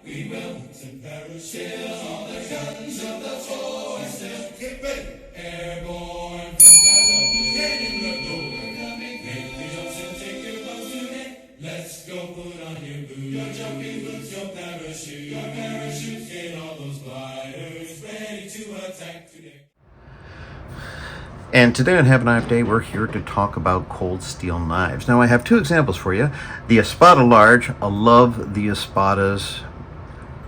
We will to parachute all the guns of the force. Get ready. Airborne from skies of blue. Getting the door coming. Make the jumps and take your boats today. Let's go put on your boots. Your jumping boots, your parachute. Your parachutes, get all those gliders ready to attack today. And today on Have a Knife Day, we're here to talk about cold steel knives. Now I have two examples for you. The Espada Large. I love the Espadas,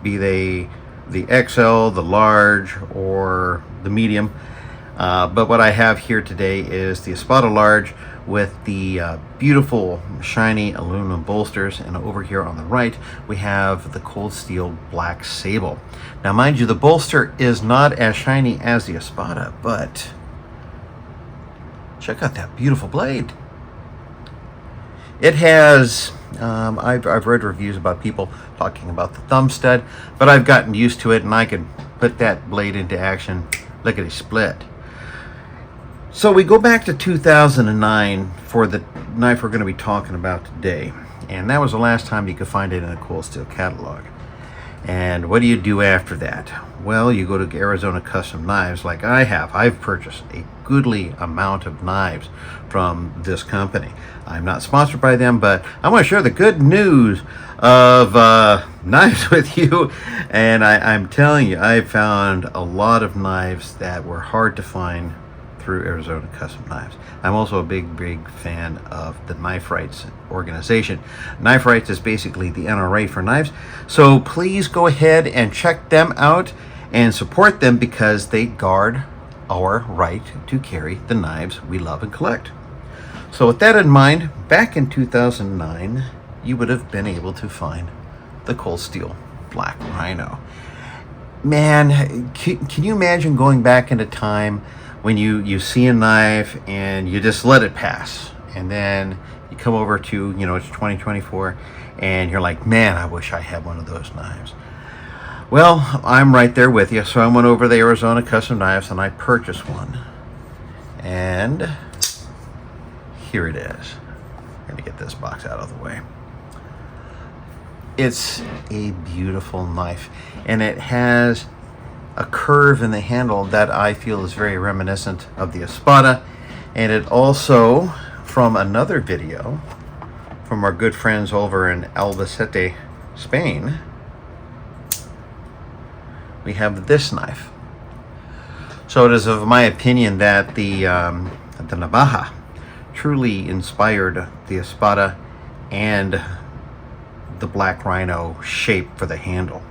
be they the XL, the large, or the medium. But what I have here today is the Espada Large with the beautiful shiny aluminum bolsters, and over here on the right we have the cold steel Black Sable. Now mind you, the bolster is not as shiny as the Espada, but check out that beautiful blade. It has, I've read reviews about people talking about the thumb stud, but I've gotten used to it and I can put that blade into action. Lickety split. So we go back to 2009 for the knife we're going to be talking about today. And that was the last time you could find it in a cold steel catalog. And what do you do after that? Well, you go to Arizona Custom Knives like I have. I've purchased a goodly amount of knives from this company. I'm not sponsored by them, but I want to share the good news of knives with you. And I'm telling you, I found a lot of knives that were hard to find through Arizona Custom Knives. I'm also a big fan of the Knife Rights organization. Knife Rights is basically the NRA for knives. So please go ahead and check them out and support them because they guard our right to carry the knives we love and collect. So with that in mind, back in 2009, you would have been able to find the cold steel Black Rhino. Man, can you imagine going back into time when you see a knife and you just let it pass, and then you come over to, it's 2024 and you're like, man, I wish I had one of those knives. Well, I'm right there with you. So I went over to Arizona Custom Knives and I purchased one, and here it is. I'm gonna get this box out of the way. It's a beautiful knife, and it has a curve in the handle that I feel is very reminiscent of the Espada. And it also, from another video from our good friends over in Albacete, Spain, we have this knife. So it is of my opinion that the Navaja truly inspired the Espada and the Black Rhino shape for the handle.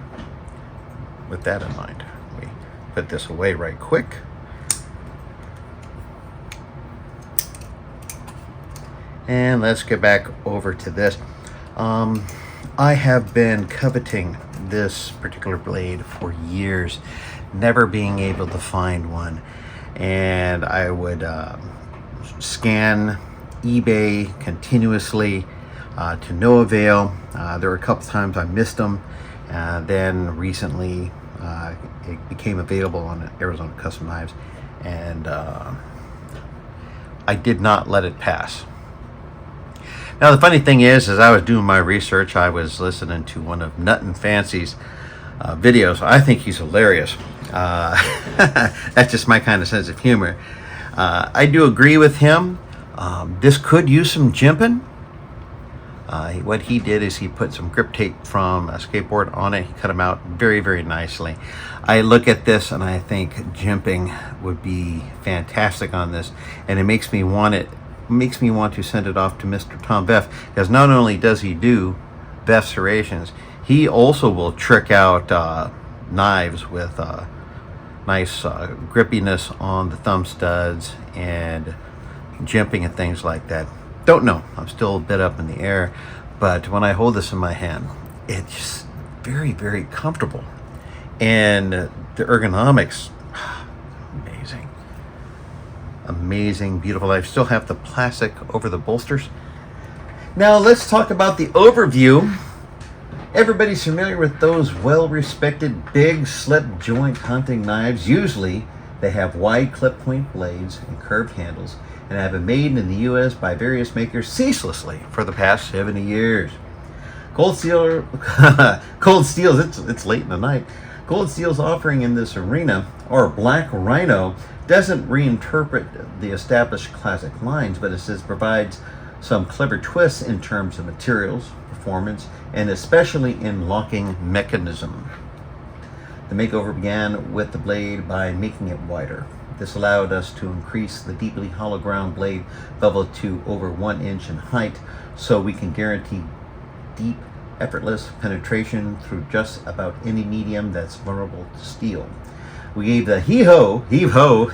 With that in mind, put this away right quick. And let's get back over to this. I have been coveting this particular blade for years, never being able to find one. And I would scan eBay continuously to no avail. There were a couple times I missed them. Then recently, it became available on Arizona Custom Knives, and I did not let it pass. Now the funny thing is, as I was doing my research, I was listening to one of Nut and Fancy's videos. I think he's hilarious. That's just my kind of sense of humor. I do agree with him. This could use some jimping. What he did is he put some grip tape from a skateboard on it. He cut them out very nicely. I look at this and I think jimping would be fantastic on this, and it makes me want to send it off to Mr. Tom Veff, because not only does he do Veff serrations, he also will trick out knives with nice grippiness on the thumb studs and jimping and things like that. Don't know. I'm still a bit up in the air, but when I hold this in my hand, it's just very comfortable, and the ergonomics, amazing, beautiful. I still have the plastic over the bolsters. Now let's talk about the overview. Everybody's familiar with those well-respected big slip joint hunting knives. Usually they have wide clip point blades and curved handles, and have been made in the U.S. by various makers ceaselessly for the past 70 years. Cold Steel, Cold Steel's, it's late in the night. Cold Steel's offering in this arena, or Black Rhino, doesn't reinterpret the established classic lines, but it says provides some clever twists in terms of materials, performance, and especially in locking mechanism. The makeover began with the blade by making it wider. This allowed us to increase the deeply hollow ground blade bevel to over 1 inch in height, so we can guarantee deep, effortless penetration through just about any medium that's vulnerable to steel. We gave the heave-ho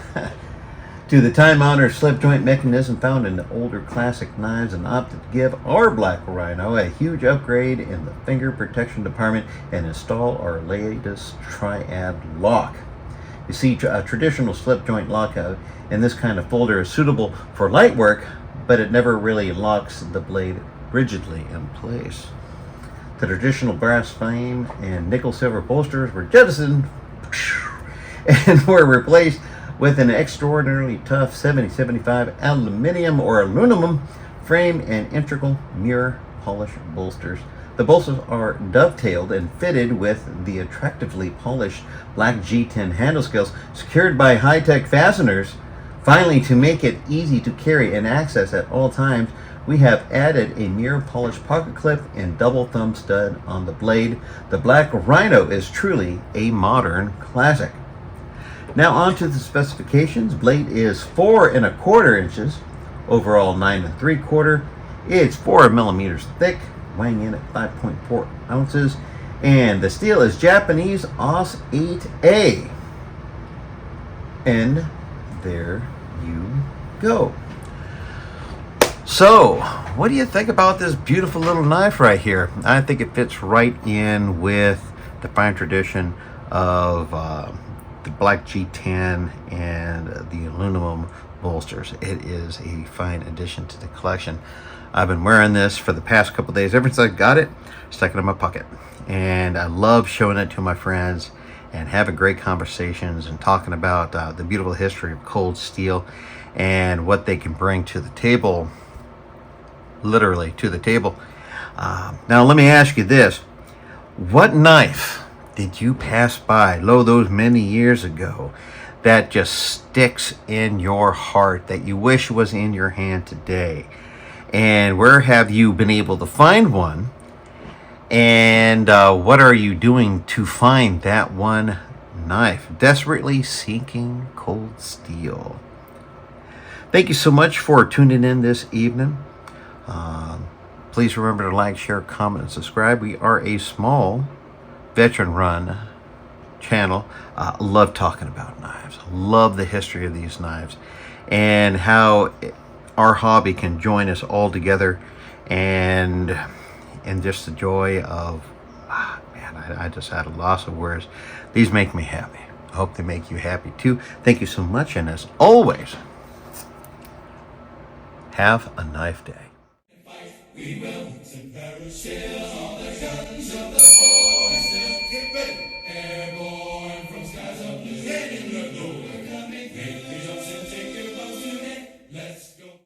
to the time-honored slip joint mechanism found in the older classic knives and opted to give our Black Rhino a huge upgrade in the finger protection department and install our latest triad lock. You see, a traditional slip joint lockout in this kind of folder is suitable for light work, but it never really locks the blade rigidly in place. The traditional brass frame and nickel silver bolsters were jettisoned and were replaced with an extraordinarily tough 7075 aluminum or aluminum frame and integral mirror polish bolsters. The bolsters are dovetailed and fitted with the attractively polished black G10 handle scales secured by high-tech fasteners. Finally, to make it easy to carry and access at all times, we have added a mirror polished pocket clip and double thumb stud on the blade. The Black Rhino is truly a modern classic. Now on to the specifications. Blade is 4 1/4 inches, overall 9 3/4. It's 4 millimeters thick, weighing in at 5.4 ounces, and the steel is Japanese AUS 8A. And there you go. So, what do you think about this beautiful little knife right here? I think it fits right in with the fine tradition of the black G10 and the aluminum bolsters. It is a fine addition to the collection. I've been wearing this for the past couple days. Ever since I got it, stuck it in my pocket. And I love showing it to my friends and having great conversations and talking about the beautiful history of cold steel and what they can bring to the table, literally to the table. Now let me ask you this. What knife did you pass by, those many years ago, that just sticks in your heart, that you wish was in your hand today? And where have you been able to find one? And what are you doing to find that one knife? Desperately seeking cold steel. Thank you so much for tuning in this evening. Please remember to like, share, comment, and subscribe. We are a small veteran-run channel. Love talking about knives. Love the history of these knives and how our hobby can join us all together, and just the joy of, man, I just had a loss of words. These make me happy. I hope they make you happy too. Thank you so much, and as always, have a knife day. We will,